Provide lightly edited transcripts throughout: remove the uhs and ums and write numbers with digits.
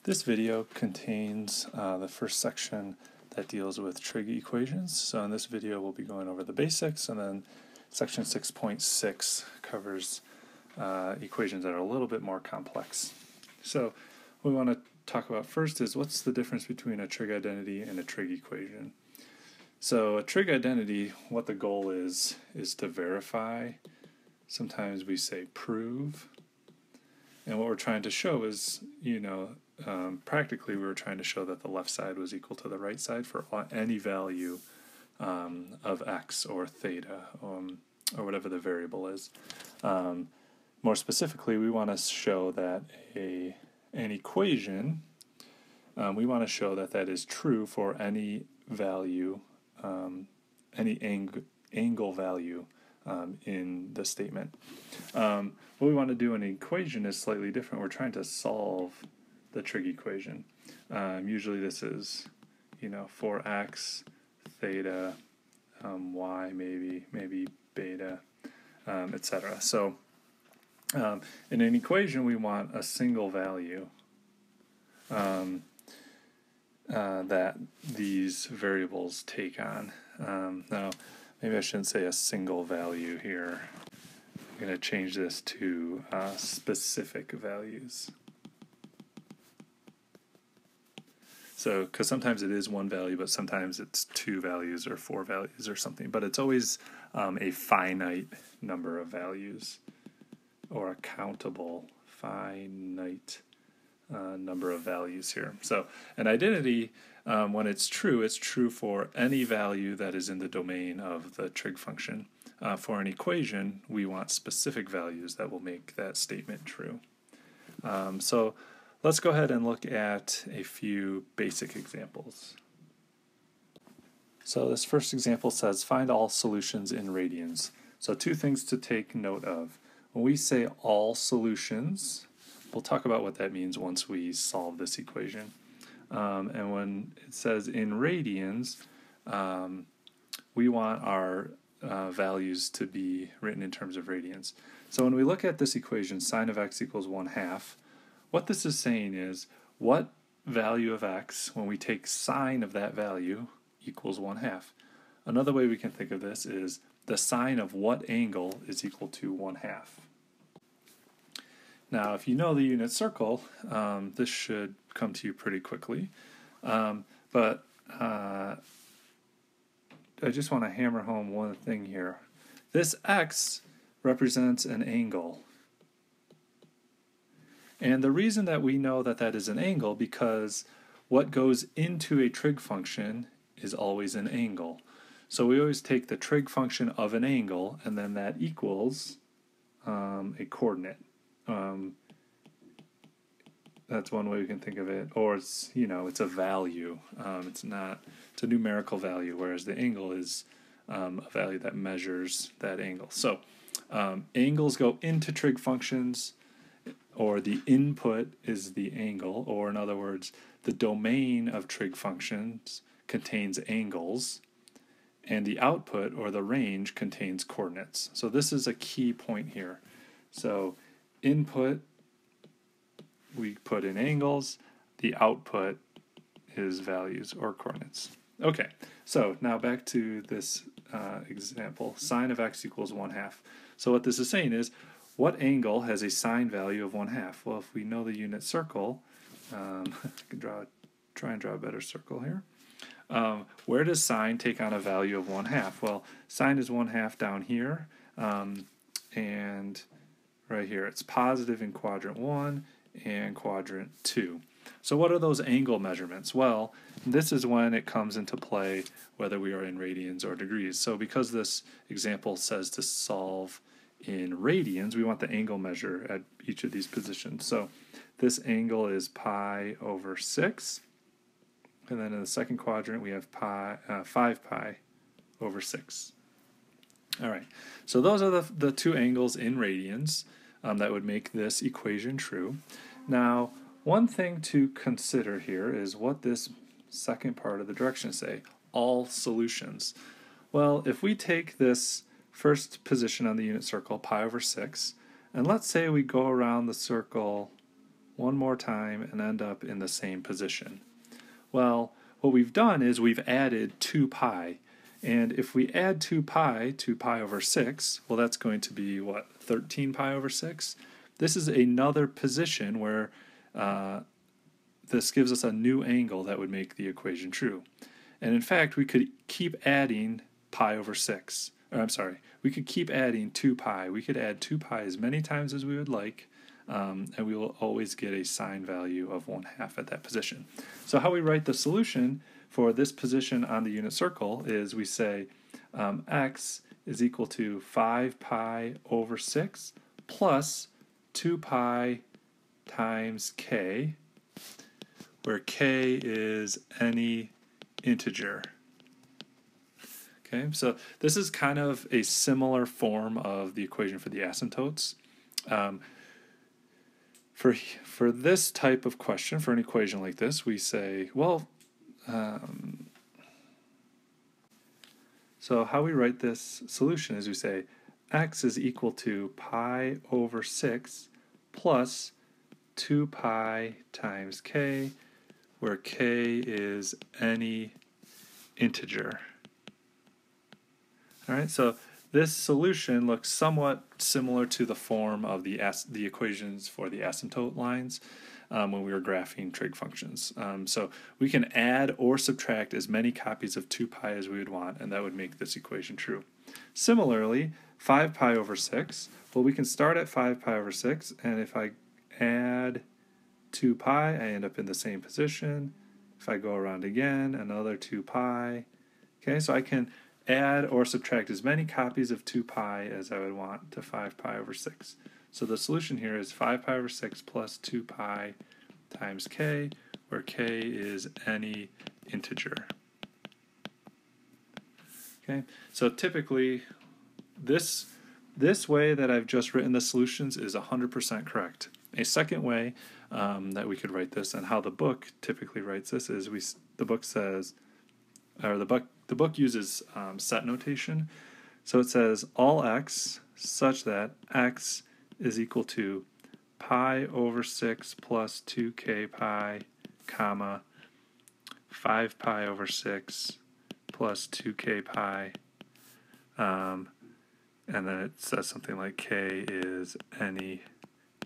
This video contains the first section that deals with trig equations. So in this video we'll be going over the basics, and then section 6.6 covers equations that are a little bit more complex. So what we want to talk about first is what's the difference between a trig identity and a trig equation. So a trig identity, what the goal is to verify. Sometimes we say prove. And what we're trying to show is, practically we were trying to show that the left side was equal to the right side for any value of x or theta or whatever the variable is. More specifically, we want to show that an equation, we want to show that that is true for any value, any angle value in the statement. What we want to do in an equation is slightly different. We're trying to solve the trig equation. Usually this is, for x, theta, y, maybe beta, etc. So in an equation we want a single value that these variables take on. Now, maybe I shouldn't say a single value here. I'm going to change this to specific values. So, because sometimes it is one value, but sometimes it's two values or four values or something. But it's always a finite number of values, or a countable finite number of values here. So an identity, when it's true for any value that is in the domain of the trig function. For an equation, we want specific values that will make that statement true. So let's go ahead and look at a few basic examples. So this first example says, find all solutions in radians. So two things to take note of. When we say all solutions, we'll talk about what that means once we solve this equation. And when it says in radians, we want our values to be written in terms of radians. So when we look at this equation, sine of x equals 1/2, what this is saying is what value of x, when we take sine of that value, equals 1/2. Another way we can think of this is the sine of what angle is equal to 1/2. Now, if you know the unit circle, this should come to you pretty quickly. But I just want to hammer home one thing here. This x represents an angle. And the reason that we know that that is an angle, because what goes into a trig function is always an angle. So we always take the trig function of an angle, and then that equals a coordinate. That's one way we can think of it. Or it's, it's a value. It's a numerical value, whereas the angle is a value that measures that angle. So angles go into trig functions, or the input is the angle, or in other words, the domain of trig functions contains angles, and the output, or the range, contains coordinates. So this is a key point here. So input, we put in angles, the output is values or coordinates. Okay, so now back to this example, sine of x equals 1/2. So what this is saying is, what angle has a sine value of 1/2? Well, if we know the unit circle, I can try and draw a better circle here. Where does sine take on a value of 1/2? Well, sine is 1/2 down here, and right here. It's positive in quadrant 1 and quadrant 2. So what are those angle measurements? Well, this is when it comes into play whether we are in radians or degrees. So because this example says to solve in radians, we want the angle measure at each of these positions. So this angle is pi over 6. And then in the second quadrant, we have 5 pi over 6. All right, so those are the two angles in radians that would make this equation true. Now, one thing to consider here is what this second part of the directions say, all solutions. Well, if we take this first position on the unit circle, pi over 6, and let's say we go around the circle one more time and end up in the same position. Well, what we've done is we've added 2 pi. And if we add 2 pi over 6, well, that's going to be, what, 13 pi over 6? This is another position where this gives us a new angle that would make the equation true. And in fact, we could keep adding pi over 6. Or, I'm sorry, we could keep adding 2 pi. We could add 2 pi as many times as we would like, and we will always get a sine value of 1/2 at that position. So how we write the solution for this position on the unit circle is we say x is equal to 5 pi over 6 plus 2 pi times k, where k is any integer. Okay, so this is kind of a similar form of the equation for the asymptotes. For this type of question, for an equation like this, we say, well, so how we write this solution is we say x is equal to pi over 6 plus 2 pi times k, where k is any integer. All right, so this solution looks somewhat similar to the form of the equations for the asymptote lines when we were graphing trig functions. So we can add or subtract as many copies of 2 pi as we would want, and that would make this equation true. Similarly, 5 pi over 6, well, we can start at 5 pi over 6, and if I add 2 pi, I end up in the same position. If I go around again, another 2 pi. Okay, so I can add or subtract as many copies of 2 pi as I would want to 5 pi over 6. So the solution here is 5 pi over 6 plus 2 pi times k, where k is any integer. Okay, so typically this way that I've just written the solutions is 100% correct. A second way that we could write this, and how the book typically writes this, is the book says, or the book uses set notation. So it says all x such that x is equal to pi over 6 plus 2k pi, comma, 5 pi over 6 plus 2k pi, and then it says something like k is any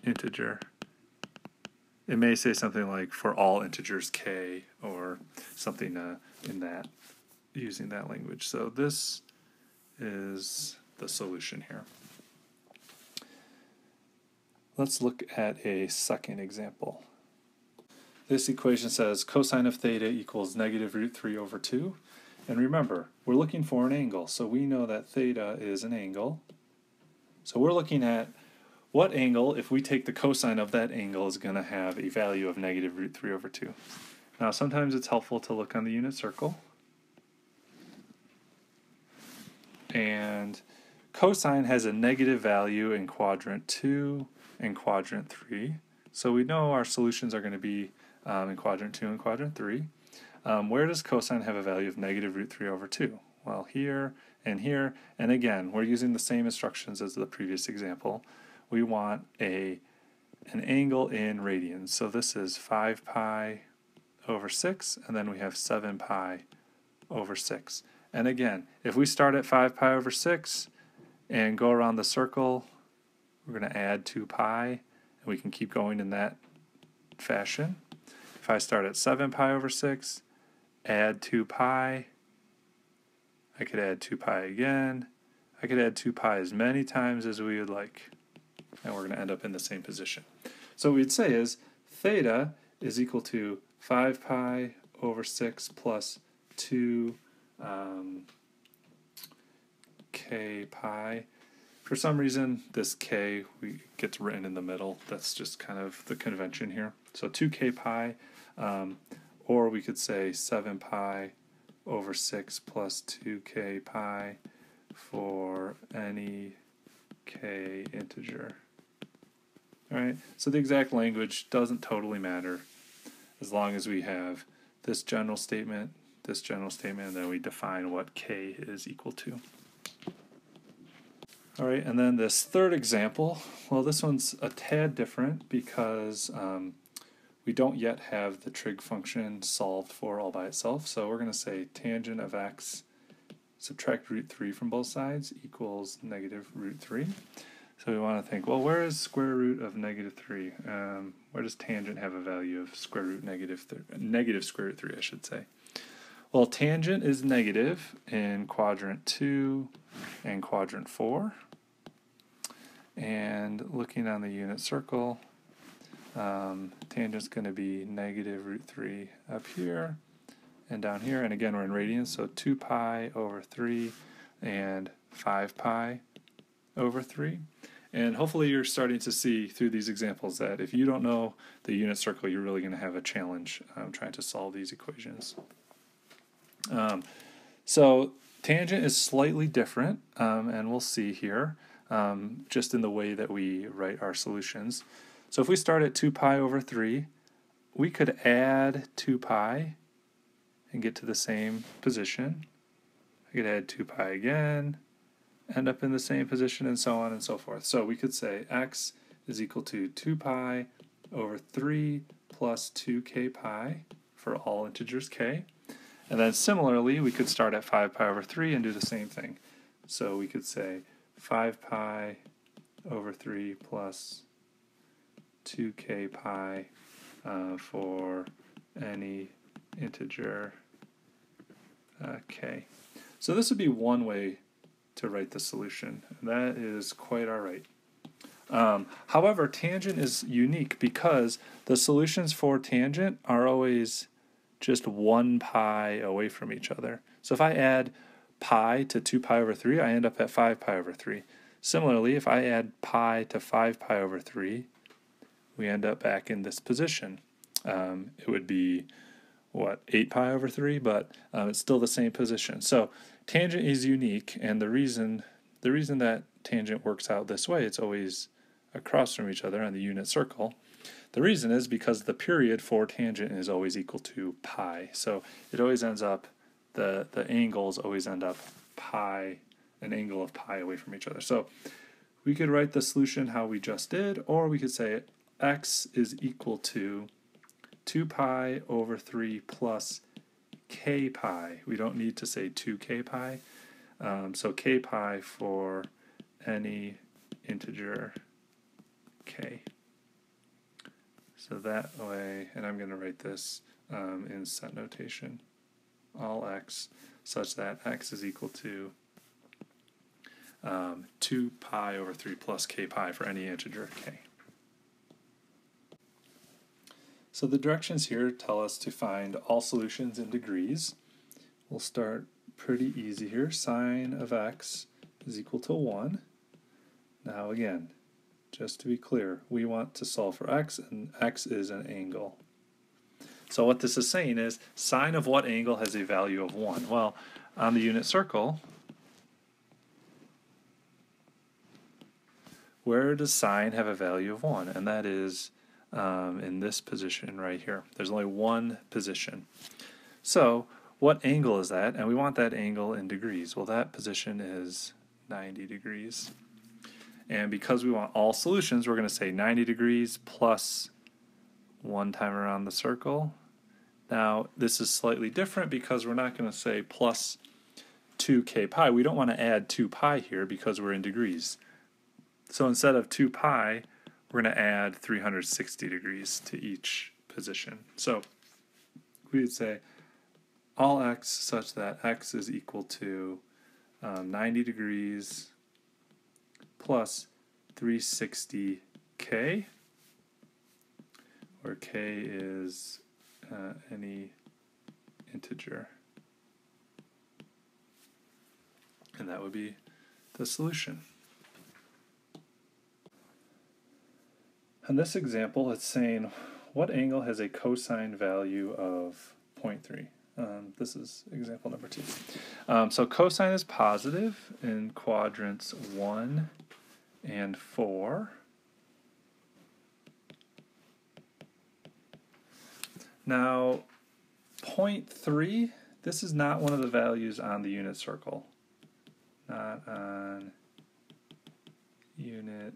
integer. It may say something like for all integers k, or something in that, using that language. So this is the solution here. Let's look at a second example. This equation says cosine of theta equals negative root 3 over 2. And remember, we're looking for an angle, so we know that theta is an angle. So we're looking at what angle, if we take the cosine of that angle, is going to have a value of negative root 3 over 2. Now sometimes it's helpful to look on the unit circle. And cosine has a negative value in quadrant 2 and quadrant 3. So we know our solutions are going to be in quadrant 2 and quadrant 3. Where does cosine have a value of negative root 3 over 2? Well, here, and again, we're using the same instructions as the previous example. We want an angle in radians. So this is 5 pi over 6, and then we have 7 pi over 6. And again, if we start at 5 pi over 6 and go around the circle, we're going to add 2 pi, and we can keep going in that fashion. If I start at 7 pi over 6, add 2 pi, I could add 2 pi again. I could add 2 pi as many times as we would like, and we're going to end up in the same position. So what we'd say is theta is equal to 5 pi over 6 plus 2 k pi. For some reason, this k gets written in the middle. That's just kind of the convention here. So 2k pi, or we could say 7 pi over 6 plus 2k pi for any k integer. All right, so the exact language doesn't totally matter as long as we have this general statement, and then we define what k is equal to. All right, and then this third example, well, this one's a tad different because we don't yet have the trig function solved for all by itself, so we're going to say tangent of x, subtract root 3 from both sides, equals negative root 3. So we want to think, well, where is square root of negative 3? Where does tangent have a value of square root negative square root 3, I should say? Well, tangent is negative in quadrant 2 and quadrant 4. And looking on the unit circle, tangent's going to be negative root 3 up here and down here. And again, we're in radians, so 2 pi over 3 and 5 pi over 3. And hopefully you're starting to see through these examples that if you don't know the unit circle, you're really going to have a challenge trying to solve these equations. So tangent is slightly different, and we'll see here, just in the way that we write our solutions. So if we start at 2 pi over 3, we could add 2 pi and get to the same position. I could add 2 pi again, end up in the same position, and so on and so forth. So we could say x is equal to 2 pi over 3 plus 2k pi for all integers k. And then similarly, we could start at 5 pi over 3 and do the same thing. So we could say 5 pi over 3 plus 2k pi for any integer k. So this would be one way to write the solution. That is quite all right. However, tangent is unique because the solutions for tangent are always just 1 pi away from each other. So if I add pi to 2 pi over 3, I end up at 5 pi over 3. Similarly, if I add pi to 5 pi over 3, we end up back in this position. It would be, what, 8 pi over 3, but it's still the same position. So tangent is unique, and the reason that tangent works out this way, it's always across from each other on the unit circle. The reason is because the period for tangent is always equal to pi. So it always ends up, the angles always end up pi, an angle of pi away from each other. So we could write the solution how we just did, or we could say x is equal to 2 pi over 3 plus k pi. We don't need to say 2k pi. So k pi for any integer k. So that way, and I'm going to write this in set notation, all x, such that x is equal to 2 pi over 3 plus k pi for any integer k. So the directions here tell us to find all solutions in degrees. We'll start pretty easy here. Sine of x is equal to 1. Now again, just to be clear, we want to solve for x, and x is an angle. So what this is saying is, sine of what angle has a value of 1? Well, on the unit circle, where does sine have a value of 1? And that is in this position right here. There's only one position. So what angle is that? And we want that angle in degrees. Well, that position is 90 degrees. And because we want all solutions, we're going to say 90 degrees plus 1 time around the circle. Now, this is slightly different because we're not going to say plus 2k pi. We don't want to add 2 pi here because we're in degrees. So instead of 2 pi, we're going to add 360 degrees to each position. So we would say all x such that x is equal to 90 degrees plus 360k, where k is any integer. And that would be the solution. In this example, it's saying what angle has a cosine value of 0.3. This is example number 2. So cosine is positive in quadrants 1 and 4. Now, 0.3, this is not one of the values on the unit circle. Not on unit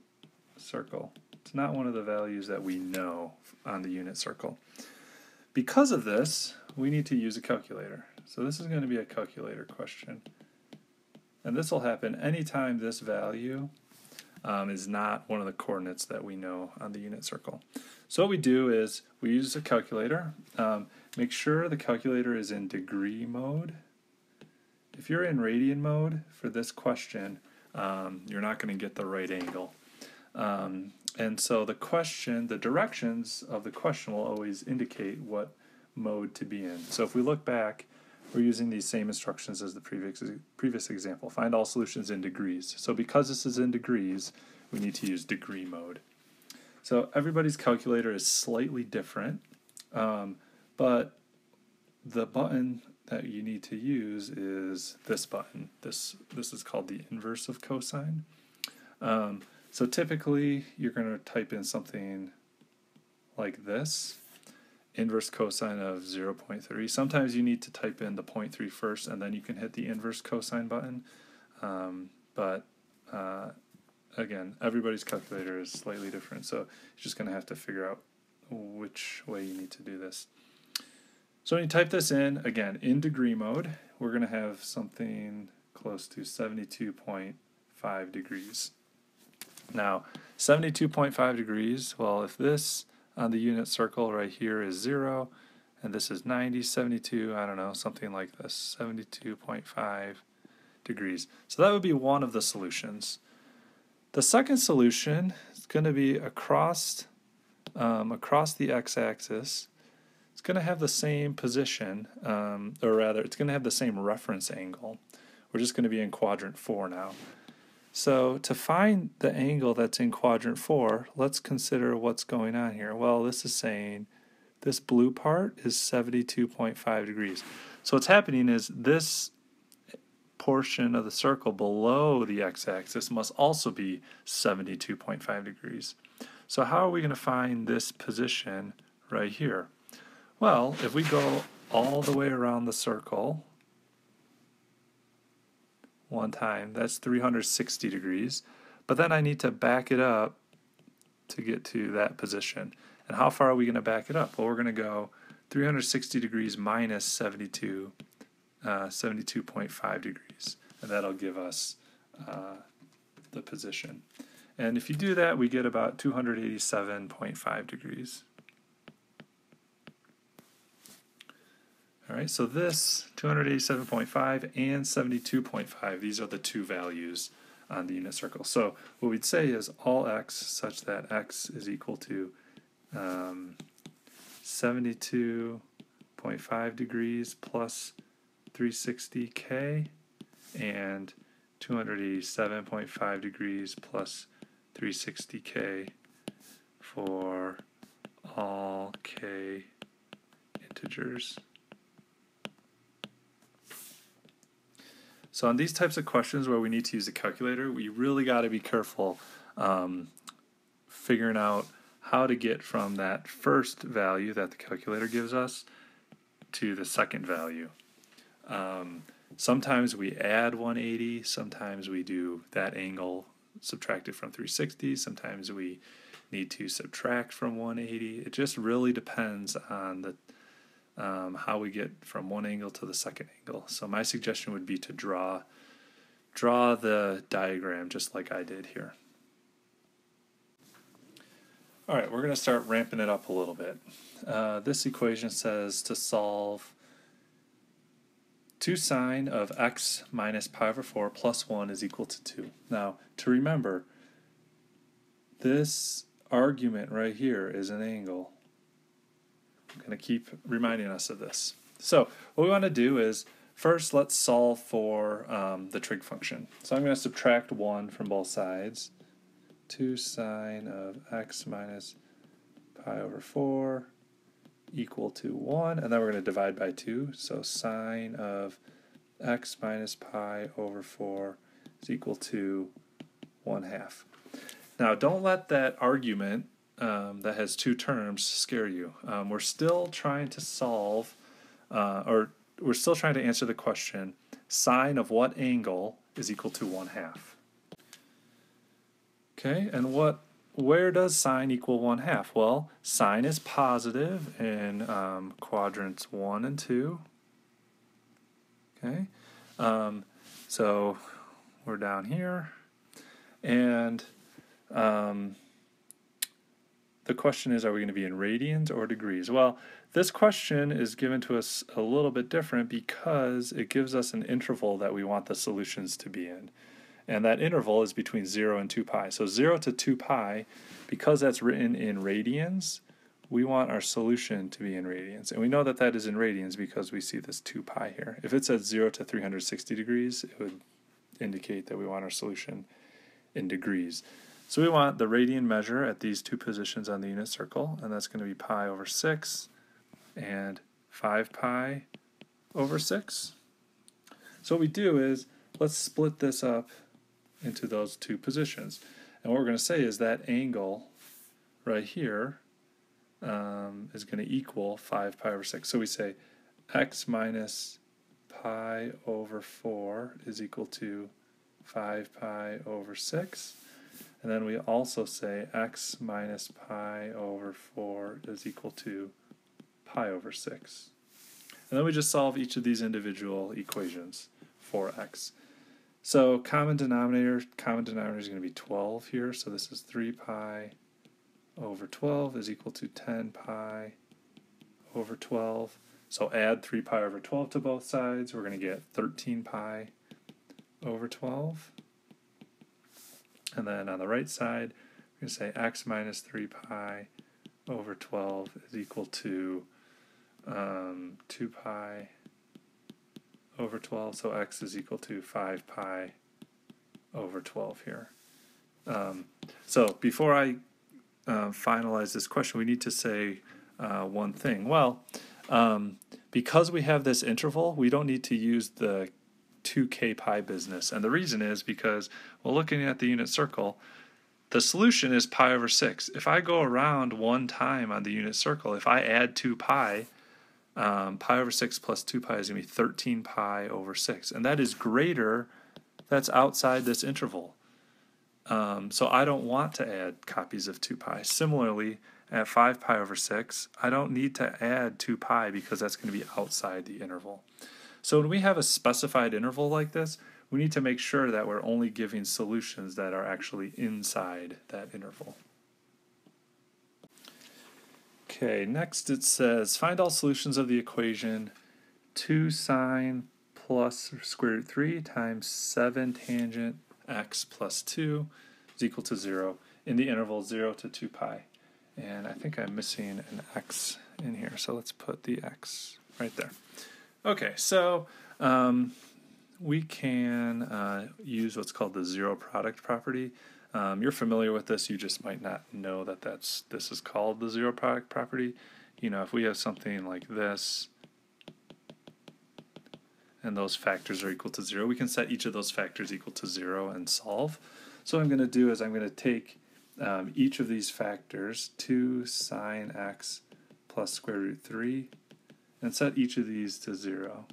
circle. It's not one of the values that we know on the unit circle. Because of this, we need to use a calculator. So this is going to be a calculator question. And this will happen anytime this value is not one of the coordinates that we know on the unit circle. So what we do is we use a calculator. Make sure the calculator is in degree mode. If you're in radian mode for this question, you're not going to get the right angle. And so the directions of the question will always indicate what mode to be in. So if we look back, we're using these same instructions as the previous example. Find all solutions in degrees. So because this is in degrees, we need to use degree mode. So everybody's calculator is slightly different, but the button that you need to use is this button. This is called the inverse of cosine. So typically you're going to type in something like this, inverse cosine of 0.3. Sometimes you need to type in the 0.3 first and then you can hit the inverse cosine button. Again, everybody's calculator is slightly different, so you're just going to have to figure out which way you need to do this. So when you type this in, again, in degree mode, we're going to have something close to 72.5 degrees. Now, 72.5 degrees, well, if this on the unit circle right here is 0, and this is 90, 72, I don't know, something like this, 72.5 degrees. So that would be one of the solutions. The second solution is going to be across the x-axis. It's going to have the same position, or rather, it's going to have the same reference angle. We're just going to be in quadrant 4 now. So to find the angle that's in quadrant 4, let's consider what's going on here. Well, this is saying this blue part is 72.5 degrees. So what's happening is this portion of the circle below the x-axis must also be 72.5 degrees. So how are we going to find this position right here? Well, if we go all the way around the circle one time, that's 360 degrees, but then I need to back it up to get to that position. And how far are we going to back it up? Well, we're going to go 360 degrees minus 72.5 degrees, and that'll give us the position. And if you do that, we get about 287.5 degrees. All right, so this 287.5 and 72.5, these are the two values on the unit circle. So what we'd say is all x such that x is equal to 72.5 degrees plus 360k and 287.5 degrees plus 360k for all k integers. So on these types of questions where we need to use a calculator, we really got to be careful figuring out how to get from that first value that the calculator gives us to the second value. Sometimes we add 180, sometimes we do that angle subtracted from 360, sometimes we need to subtract from 180. It just really depends on the how we get from one angle to the second angle. So my suggestion would be to draw the diagram just like I did here. All right, we're going to start ramping it up a little bit. This equation says to solve 2 sine of x minus pi over 4 plus 1 is equal to 2. Now, to remember, this argument right here is an angle. I'm going to keep reminding us of this. So what we want to do is, first let's solve for the trig function. So I'm going to subtract 1 from both sides. 2 sine of x minus pi over 4 equal to 1, and then we're going to divide by 2. So sine of x minus pi over 4 is equal to 1/2. Now don't let that argument that has two terms scare you. We're still trying to solve, or we're still trying to answer the question, sine of what angle is equal to 1/2? Okay, and what where does sine equal 1/2? Well, sine is positive in quadrants 1 and 2. Okay, so we're down here, and the question is, are we going to be in radians or degrees? Well, this question is given to us a little bit different because it gives us an interval that we want the solutions to be in. And that interval is between 0 and 2 pi. So 0 to 2 pi, because that's written in radians, we want our solution to be in radians. And we know that that is in radians because we see this 2 pi here. If it said 0 to 360 degrees, it would indicate that we want our solution in degrees. So we want the radian measure at these two positions on the unit circle, and that's going to be pi over 6 and 5 pi over 6. So what we do is, let's split this up into those two positions. And what we're going to say is that angle right here is going to equal 5 pi over 6. So we say x minus pi over 4 is equal to 5 pi over 6. And then we also say x minus pi over 4 is equal to pi over 6. And then we just solve each of these individual equations for x. So common denominator is going to be 12 here. So this is 3 pi over 12 is equal to 10 pi over 12. So add 3 pi over 12 to both sides. We're going to get 13 pi over 12. And then on the right side, we're going to say x minus 3 pi over 12 is equal to 2 pi over 12. So x is equal to 5 pi over 12 here. So before I finalize this question, we need to say one thing. Well, because we have this interval, we don't need to use the 2k pi business. And the reason is because, well, looking at the unit circle, the solution is pi over 6. If I go around one time on the unit circle, if I add 2 pi, pi over 6 plus 2 pi is going to be 13 pi over 6. And that is greater, that's outside this interval. So I don't want to add copies of 2 pi. Similarly, at 5 pi over 6, I don't need to add 2 pi because that's going to be outside the interval. So when we have a specified interval like this, we need to make sure that we're only giving solutions that are actually inside that interval. Okay, next it says, find all solutions of the equation 2 sine plus square root 3 times 7 tangent x plus 2 is equal to 0 in the interval 0 to 2 pi. And I think I'm missing an x in here, so let's put the x right there. Okay, so we can use what's called the zero product property. You're familiar with this, you just might not know that this is called the zero product property. You know, if we have something like this, and those factors are equal to 0, we can set each of those factors equal to 0 and solve. So what I'm going to do is I'm going to take each of these factors, 2 sine x plus square root 3, and set each of these to 0.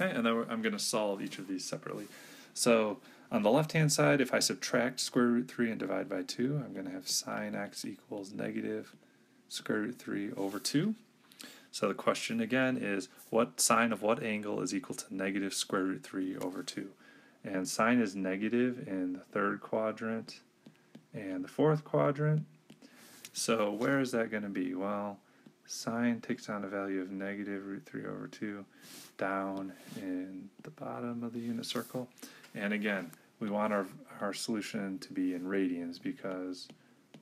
Okay, and then I'm going to solve each of these separately. So on the left-hand side, if I subtract square root 3 and divide by 2, I'm going to have sine x equals negative square root 3 over 2. So the question again is, what sine of what angle is equal to negative square root 3 over 2? And sine is negative in the third quadrant and the fourth quadrant. So where is that going to be? Well, sine takes on a value of negative root 3 over 2 down in the bottom of the unit circle. And again, we want our solution to be in radians because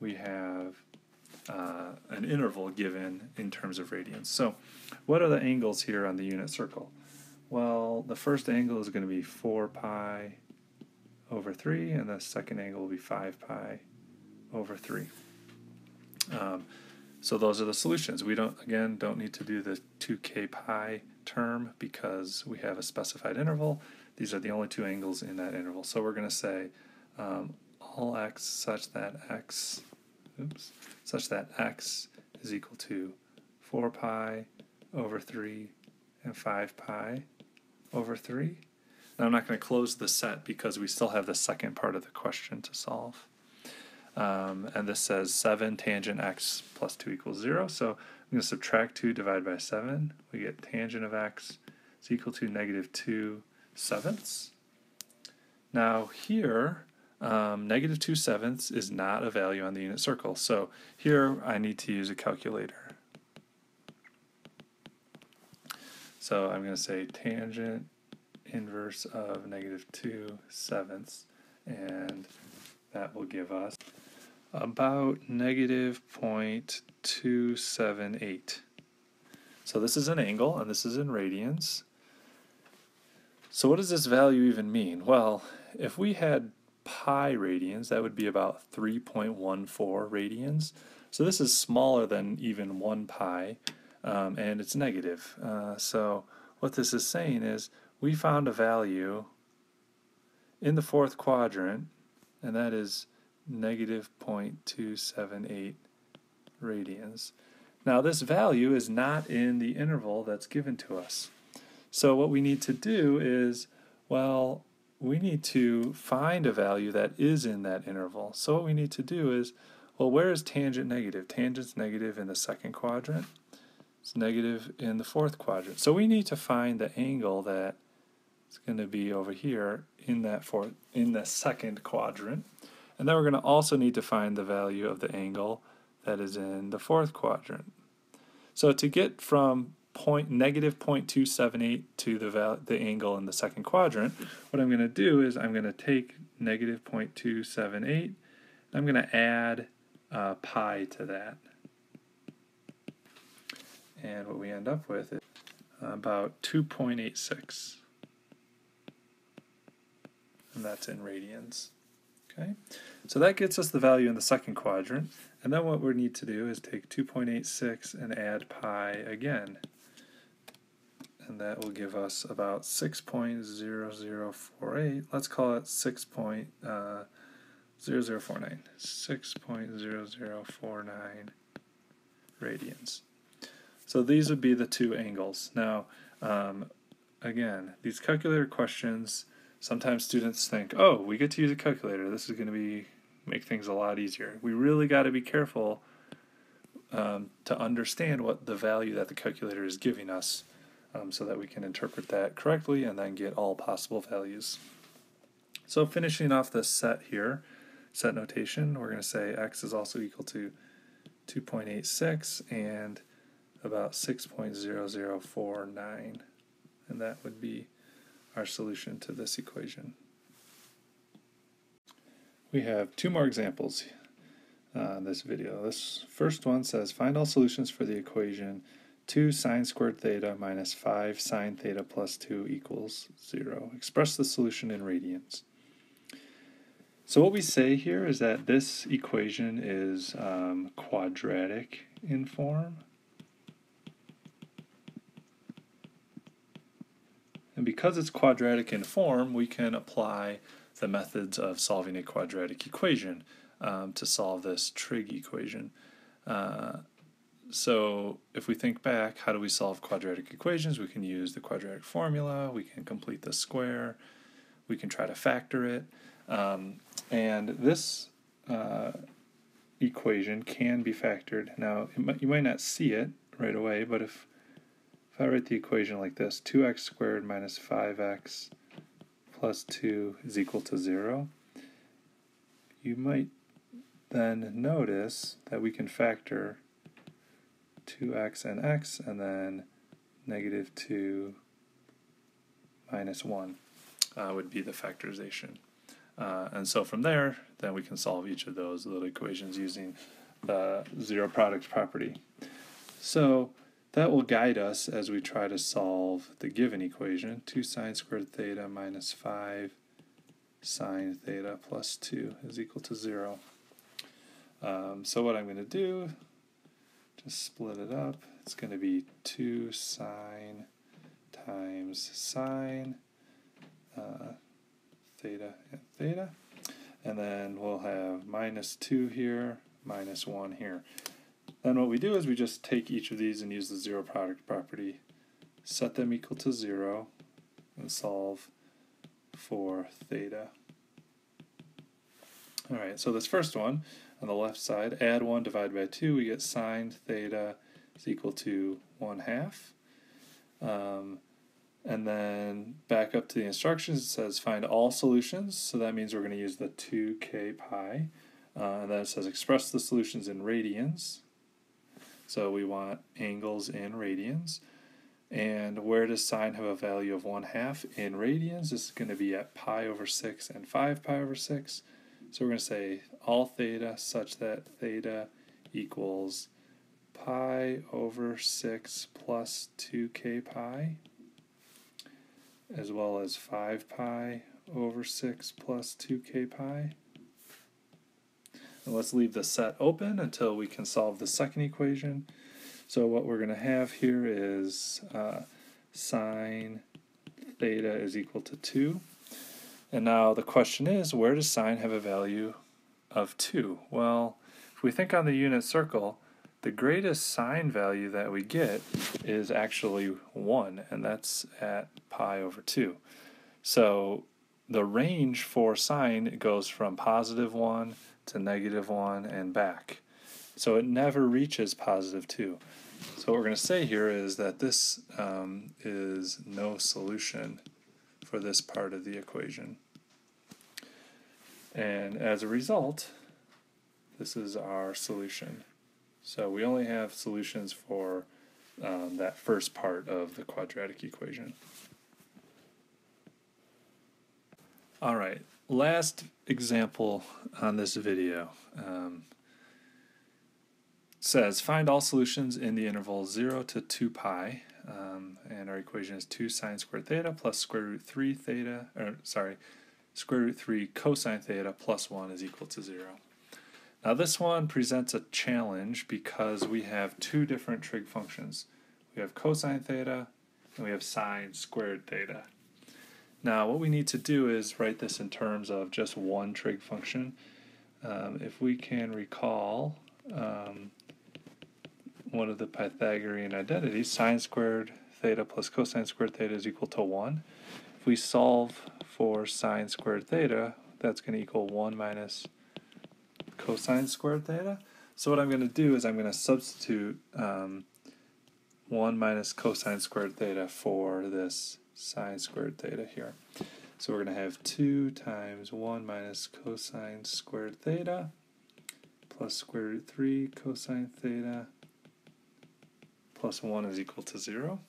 we have an interval given in terms of radians. So what are the angles here on the unit circle? Well, the first angle is going to be 4 pi over 3, and the second angle will be 5 pi over 3. So those are the solutions. We don't need to do the 2k pi term because we have a specified interval. These are the only two angles in that interval. So we're going to say all x such that x is equal to 4 pi over 3 and 5 pi over 3. Now I'm not going to close the set because we still have the second part of the question to solve. And this says 7 tangent x plus 2 equals 0. So I'm going to subtract 2 divided by 7. We get tangent of x is equal to negative 2/7. Now here, negative 2/7 is not a value on the unit circle. So here I need to use a calculator. So I'm going to say tangent inverse of negative 2/7, and that will give us about negative 0.278. So this is an angle, and this is in radians. So what does this value even mean? Well, if we had pi radians, that would be about 3.14 radians. So this is smaller than even 1 pi, and it's negative. So what this is saying is we found a value in the fourth quadrant, and that is negative 0.278 radians. Now this value is not in the interval that's given to us. So what we need to do is, well, we need to find a value that is in that interval. So what we need to do is, well, where is tangent negative? Tangent's negative in the second quadrant. It's negative in the fourth quadrant. So we need to find the angle that is going to be over here in the second quadrant. And then we're going to also need to find the value of the angle that is in the fourth quadrant. So to get from negative 0.278 to the angle in the second quadrant, what I'm going to do is I'm going to take negative 0.278, and I'm going to add pi to that. And what we end up with is about 2.86. And that's in radians. Okay, so that gets us the value in the second quadrant, and then what we need to do is take 2.86 and add pi again, and that will give us about 6.0048. Let's call it 6.0049. 6.0049 radians. So these would be the two angles. Now, again, these calculator questions, sometimes students think, oh, we get to use a calculator. This is going to make things a lot easier. We really got to be careful to understand what the value that the calculator is giving us so that we can interpret that correctly and then get all possible values. So finishing off this set here, set notation, we're going to say x is also equal to 2.86 and about 6.0049, and that would be our solution to this equation. We have two more examples in this video. This first one says find all solutions for the equation 2 sine squared theta minus 5 sine theta plus 2 equals 0. Express the solution in radians. So what we say here is that this equation is quadratic in form. And because it's quadratic in form, we can apply the methods of solving a quadratic equation to solve this trig equation. So if we think back, how do we solve quadratic equations? We can use the quadratic formula, we can complete the square, we can try to factor it. And this equation can be factored. Now, you might not see it right away, but if I write the equation like this, 2x squared minus 5x plus 2 is equal to 0, you might then notice that we can factor 2x and x, and then negative 2 minus 1 would be the factorization. And so from there, then we can solve each of those little equations using the zero product property. So that will guide us as we try to solve the given equation, 2 sine squared theta minus 5 sine theta plus 2 is equal to 0. So what I'm going to do, just split it up. It's going to be 2 sine times sine theta and theta. And then we'll have minus 2 here, minus 1 here. Then what we do is we just take each of these and use the zero product property, set them equal to 0, and solve for theta. All right, so this first one on the left side, add 1 divided by 2, we get sine theta is equal to 1/2. And then back up to the instructions, it says find all solutions, so that means we're going to use the 2k pi. And then it says express the solutions in radians, so we want angles in radians. And where does sine have a value of 1/2 in radians? This is going to be at pi over 6 and 5 pi over 6. So we're going to say all theta such that theta equals pi over 6 plus 2k pi, as well as 5 pi over 6 plus 2k pi. And let's leave the set open until we can solve the second equation. So what we're going to have here is sine theta is equal to 2. And now the question is, where does sine have a value of 2? Well, if we think on the unit circle, the greatest sine value that we get is actually 1, and that's at pi over 2. So the range for sine goes from positive 1 to negative 1 and back. So it never reaches positive 2. So what we're going to say here is that this is no solution for this part of the equation. And as a result, this is our solution. So we only have solutions for that first part of the quadratic equation. All right, last example on this video says find all solutions in the interval 0 to 2 pi, and our equation is 2 sine squared theta plus square root 3 theta, square root 3 cosine theta plus 1 is equal to 0. Now this one presents a challenge because we have two different trig functions. We have cosine theta and we have sine squared theta. Now what we need to do is write this in terms of just one trig function. If we can recall one of the Pythagorean identities, sine squared theta plus cosine squared theta is equal to 1. If we solve for sine squared theta, that's going to equal 1 minus cosine squared theta. So what I'm going to do is I'm going to substitute 1 minus cosine squared theta for this sine squared theta here. So we're going to have 2 times 1 minus cosine squared theta plus square root 3 cosine theta plus 1 is equal to 0.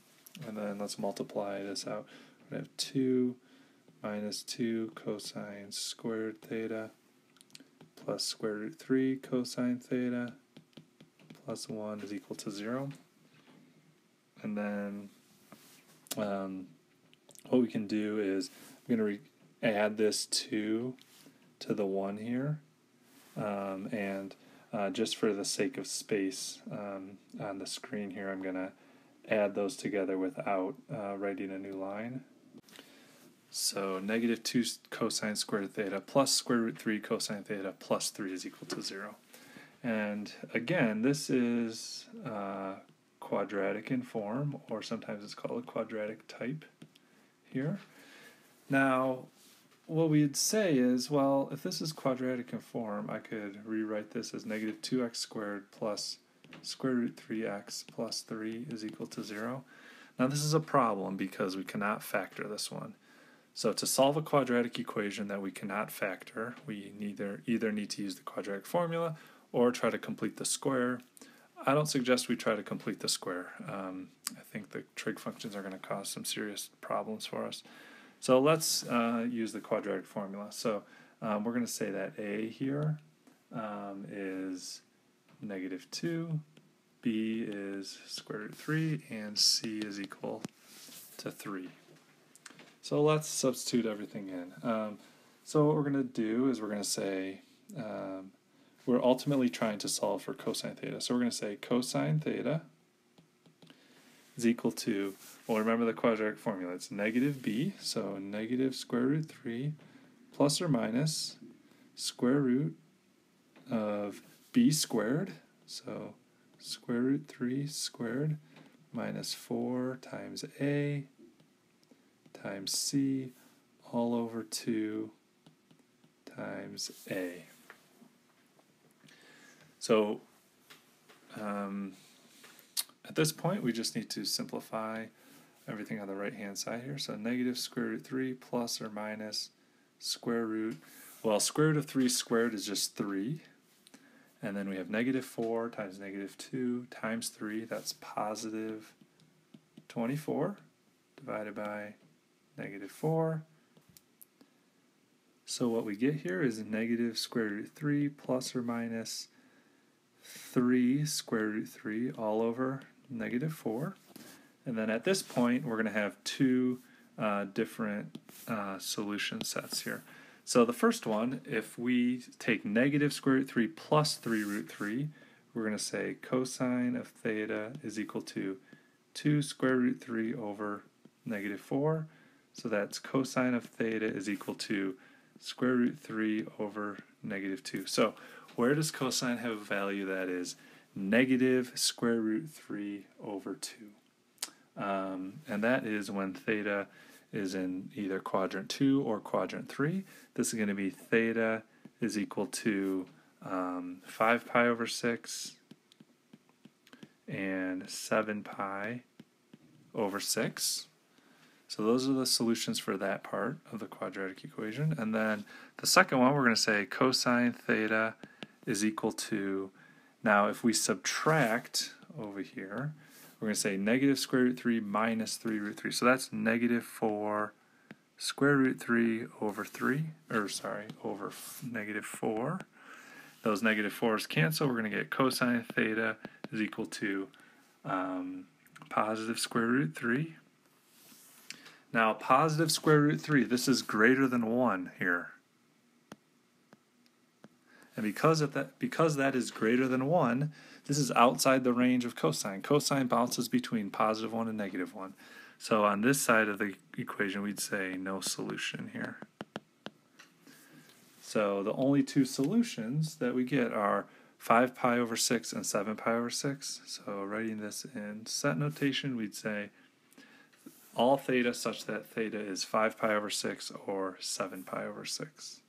And then let's multiply this out. We're going to have 2 minus 2 cosine squared theta plus square root 3 cosine theta plus 1 is equal to 0. And then what we can do is I'm going to add this 2 to the 1 here, and just for the sake of space on the screen here, I'm going to add those together without writing a new line. So negative 2 cosine squared theta plus square root 3 cosine theta plus 3 is equal to 0. And again, this is quadratic in form, or sometimes it's called a quadratic type here. Now, what we'd say is, well, if this is quadratic in form, I could rewrite this as negative 2x squared plus square root 3x plus 3 is equal to 0. Now this is a problem because we cannot factor this one. So to solve a quadratic equation that we cannot factor, we either need to use the quadratic formula or try to complete the square. I don't suggest we try to complete the square. I think the trig functions are going to cause some serious problems for us. So let's use the quadratic formula. So we're going to say that a here is negative 2, b is square root 3, and c is equal to 3. So let's substitute everything in. So what we're going to do is we're going to say we're ultimately trying to solve for cosine theta. So we're going to say cosine theta is equal to, well, remember the quadratic formula. It's negative b, so negative square root 3 plus or minus square root of b squared, so square root 3 squared minus 4 times a times c all over 2 times a. So at this point, we just need to simplify everything on the right-hand side here. So negative square root 3 plus or minus square root. Well, square root of 3 squared is just 3. And then we have negative 4 times negative 2 times 3. That's positive 24 divided by negative 4. So what we get here is negative square root 3 plus or minus 3 square root 3 all over negative 4. And then at this point, we're going to have two different solution sets here. So the first one, if we take negative square root 3 plus 3 root 3, we're going to say cosine of theta is equal to 2 square root 3 over negative 4. So that's cosine of theta is equal to square root 3 over negative 2. So where does cosine have a value that is negative square root 3 over 2? And that is when theta is in either quadrant 2 or quadrant 3. This is going to be theta is equal to 5 pi over 6 and 7 pi over 6. So those are the solutions for that part of the quadratic equation. And then the second one, we're going to say cosine theta is equal to, now if we subtract over here, we're going to say negative square root 3 minus 3 root 3. So that's negative 4 square root 3 over 3, over negative 4. Those negative 4's cancel. We're going to get cosine theta is equal to positive square root 3. Now, positive square root 3, this is greater than 1 here. And because that is greater than 1, this is outside the range of cosine. Cosine bounces between positive 1 and negative 1. So on this side of the equation, we'd say no solution here. So the only two solutions that we get are 5 pi over 6 and 7 pi over 6. So writing this in set notation, we'd say all theta such that theta is 5 pi over 6 or 7 pi over 6.